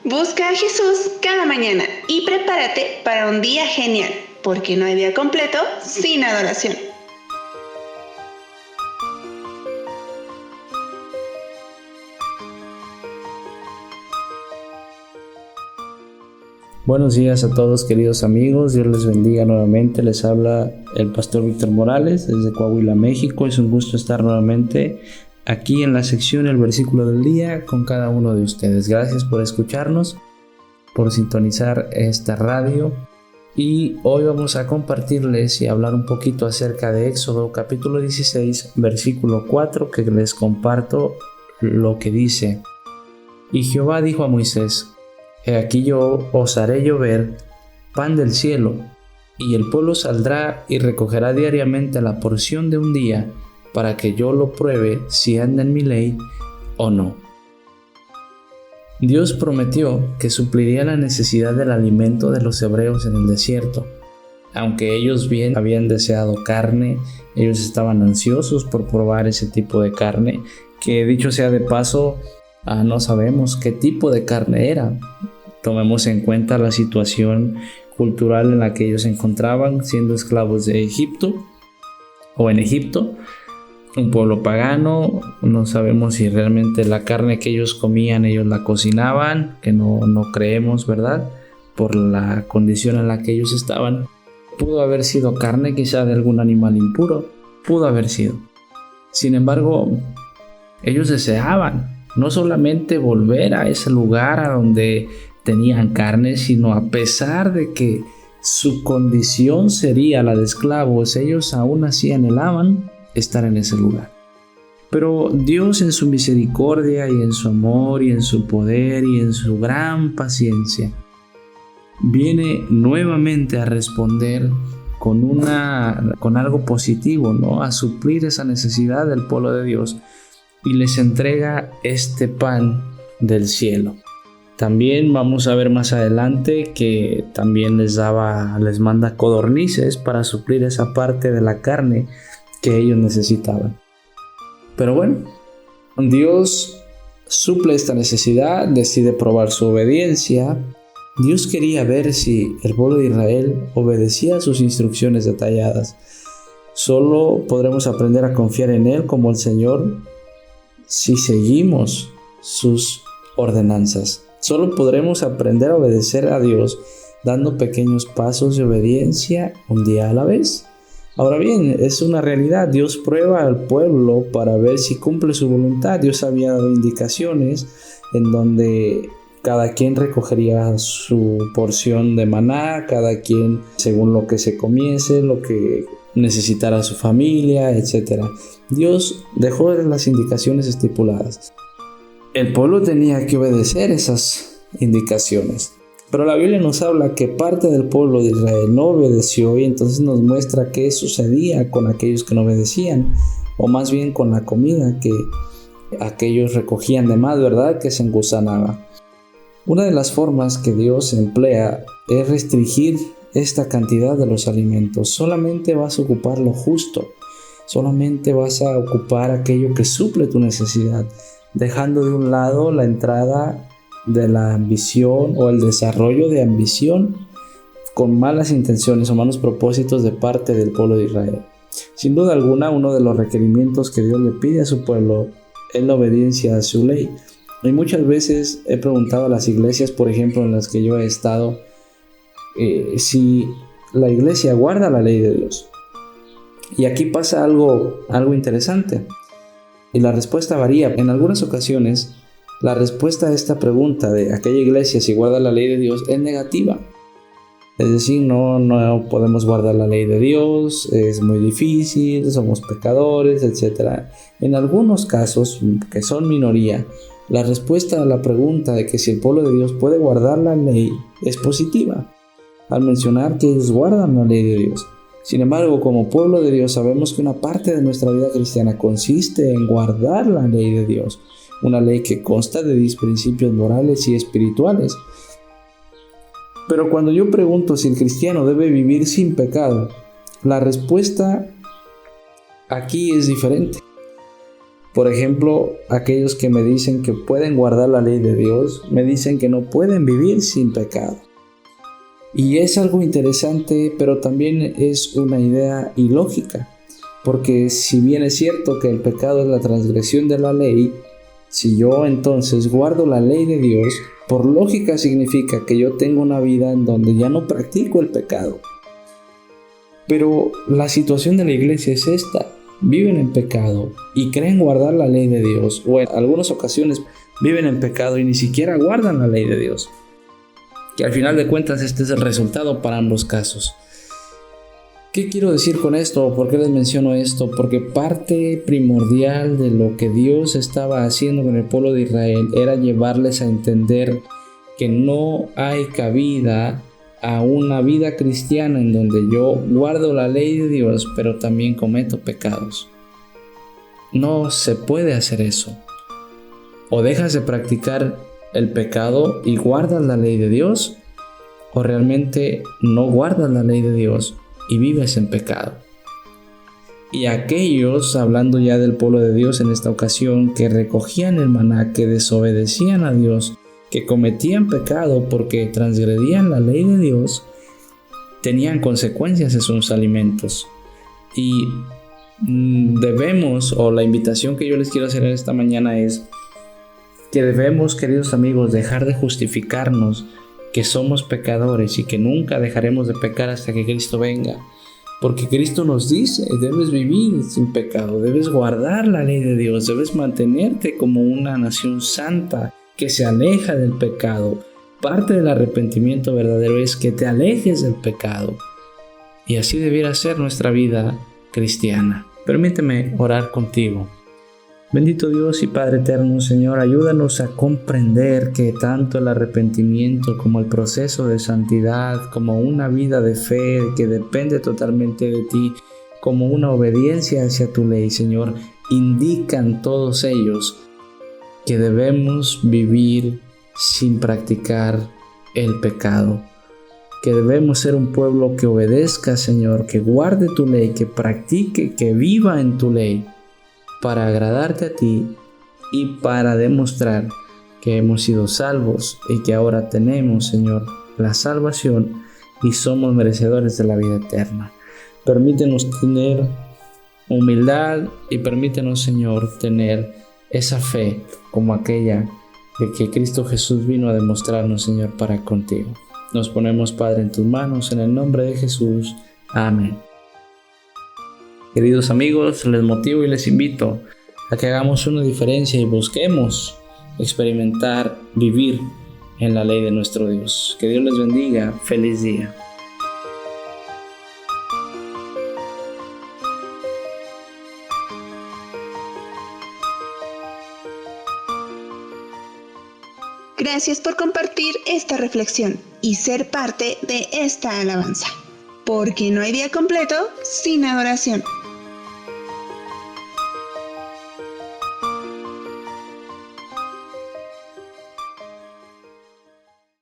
Busca a Jesús cada mañana y prepárate para un día genial, porque no hay día completo sin adoración. Buenos días a todos, queridos amigos. Dios les bendiga nuevamente. Les habla el pastor Víctor Morales desde Coahuila, México. Es un gusto estar nuevamente aquí en la sección El Versículo del Día con cada uno de ustedes. Gracias por escucharnos, por sintonizar esta radio. Y hoy vamos a compartirles y hablar un poquito acerca de Éxodo capítulo 16, versículo 4, que les comparto lo que dice. Y Jehová dijo a Moisés: He aquí yo os haré llover pan del cielo, y el pueblo saldrá y recogerá diariamente la porción de un día, para que yo lo pruebe si anda en mi ley o no. Dios prometió que supliría la necesidad del alimento de los hebreos en el desierto. Aunque ellos bien habían deseado carne, ellos estaban ansiosos por probar ese tipo de carne, que dicho sea de paso, no sabemos qué tipo de carne era. Tomemos en cuenta la situación cultural en la que ellos se encontraban, siendo esclavos de Egipto o en Egipto, un pueblo pagano. No sabemos si realmente la carne que ellos comían ellos la cocinaban, que no creemos, ¿verdad? Por la condición en la que ellos estaban. Pudo haber sido carne quizá de algún animal impuro, pudo haber sido. Sin embargo, ellos deseaban no solamente volver a ese lugar a donde tenían carne, sino a pesar de que su condición sería la de esclavos, ellos aún así anhelaban estar en ese lugar. Pero Dios, en su misericordia y en su amor y en su poder y en su gran paciencia, viene nuevamente a responder con algo positivo, ¿no? A suplir esa necesidad del pueblo de Dios, y les entrega este pan del cielo. También vamos a ver más adelante que también les manda codornices para suplir esa parte de la carne que ellos necesitaban. Pero bueno, Dios suple esta necesidad, decide probar su obediencia. Dios quería ver si el pueblo de Israel obedecía sus instrucciones detalladas. Solo podremos aprender a confiar en Él como el Señor si seguimos sus ordenanzas. Solo podremos aprender a obedecer a Dios dando pequeños pasos de obediencia un día a la vez. Ahora bien, es una realidad. Dios prueba al pueblo para ver si cumple su voluntad. Dios había dado indicaciones en donde cada quien recogería su porción de maná, cada quien según lo que se comiese, lo que necesitara su familia, etc. Dios dejó las indicaciones estipuladas. El pueblo tenía que obedecer esas indicaciones. Pero la Biblia nos habla que parte del pueblo de Israel no obedeció, y entonces nos muestra qué sucedía con aquellos que no obedecían, o más bien con la comida que aquellos recogían de más, ¿verdad? Que se engusanaba. Una de las formas que Dios emplea es restringir esta cantidad de los alimentos. Solamente vas a ocupar lo justo, solamente vas a ocupar aquello que suple tu necesidad, dejando de un lado la entrada de la ambición o el desarrollo de ambición con malas intenciones o malos propósitos de parte del pueblo de Israel. Sin duda alguna, uno de los requerimientos que Dios le pide a su pueblo es la obediencia a su ley. Y muchas veces he preguntado a las iglesias, por ejemplo, en las que yo he estado, si la iglesia guarda la ley de Dios. Y aquí pasa algo interesante. Y la respuesta varía. En algunas ocasiones, la respuesta a esta pregunta de aquella iglesia si guarda la ley de Dios es negativa. Es decir, no podemos guardar la ley de Dios, es muy difícil, somos pecadores, etc. En algunos casos, que son minoría, la respuesta a la pregunta de que si el pueblo de Dios puede guardar la ley es positiva, al mencionar que ellos guardan la ley de Dios. Sin embargo, como pueblo de Dios sabemos que una parte de nuestra vida cristiana consiste en guardar la ley de Dios, una ley que consta de 10 principios morales y espirituales. Pero cuando yo pregunto si el cristiano debe vivir sin pecado, la respuesta aquí es diferente. Por ejemplo, aquellos que me dicen que pueden guardar la ley de Dios, me dicen que no pueden vivir sin pecado. Y es algo interesante, pero también es una idea ilógica, porque si bien es cierto que el pecado es la transgresión de la ley, si yo entonces guardo la ley de Dios, por lógica significa que yo tengo una vida en donde ya no practico el pecado. Pero la situación de la iglesia es esta: viven en pecado y creen guardar la ley de Dios, o en algunas ocasiones viven en pecado y ni siquiera guardan la ley de Dios. Que al final de cuentas este es el resultado para ambos casos. ¿Qué quiero decir con esto? ¿Por qué les menciono esto? Porque parte primordial de lo que Dios estaba haciendo con el pueblo de Israel era llevarles a entender que no hay cabida a una vida cristiana en donde yo guardo la ley de Dios, pero también cometo pecados. No se puede hacer eso. O dejas de practicar el pecado y guardas la ley de Dios, o realmente no guardas la ley de Dios y vives en pecado. Y aquellos, hablando ya del pueblo de Dios en esta ocasión, que recogían el maná, que desobedecían a Dios, que cometían pecado porque transgredían la ley de Dios, tenían consecuencias en sus alimentos. Y debemos, o la invitación que yo les quiero hacer esta mañana es que debemos, queridos amigos, dejar de justificarnos que somos pecadores y que nunca dejaremos de pecar hasta que Cristo venga. Porque Cristo nos dice, debes vivir sin pecado, debes guardar la ley de Dios, debes mantenerte como una nación santa que se aleja del pecado. Parte del arrepentimiento verdadero es que te alejes del pecado. Y así debiera ser nuestra vida cristiana. Permíteme orar contigo. Bendito Dios y Padre eterno, Señor, ayúdanos a comprender que tanto el arrepentimiento como el proceso de santidad, como una vida de fe que depende totalmente de ti, como una obediencia hacia tu ley, Señor, indican todos ellos que debemos vivir sin practicar el pecado, que debemos ser un pueblo que obedezca, Señor, que guarde tu ley, que practique, que viva en tu ley, para agradarte a ti y para demostrar que hemos sido salvos y que ahora tenemos, Señor, la salvación y somos merecedores de la vida eterna. Permítenos tener humildad y permítenos, Señor, tener esa fe como aquella de que Cristo Jesús vino a demostrarnos, Señor, para contigo. Nos ponemos, Padre, en tus manos, en el nombre de Jesús. Amén. Queridos amigos, les motivo y les invito a que hagamos una diferencia y busquemos experimentar, vivir en la ley de nuestro Dios. Que Dios les bendiga. Feliz día. Gracias por compartir esta reflexión y ser parte de esta alabanza, porque no hay día completo sin adoración.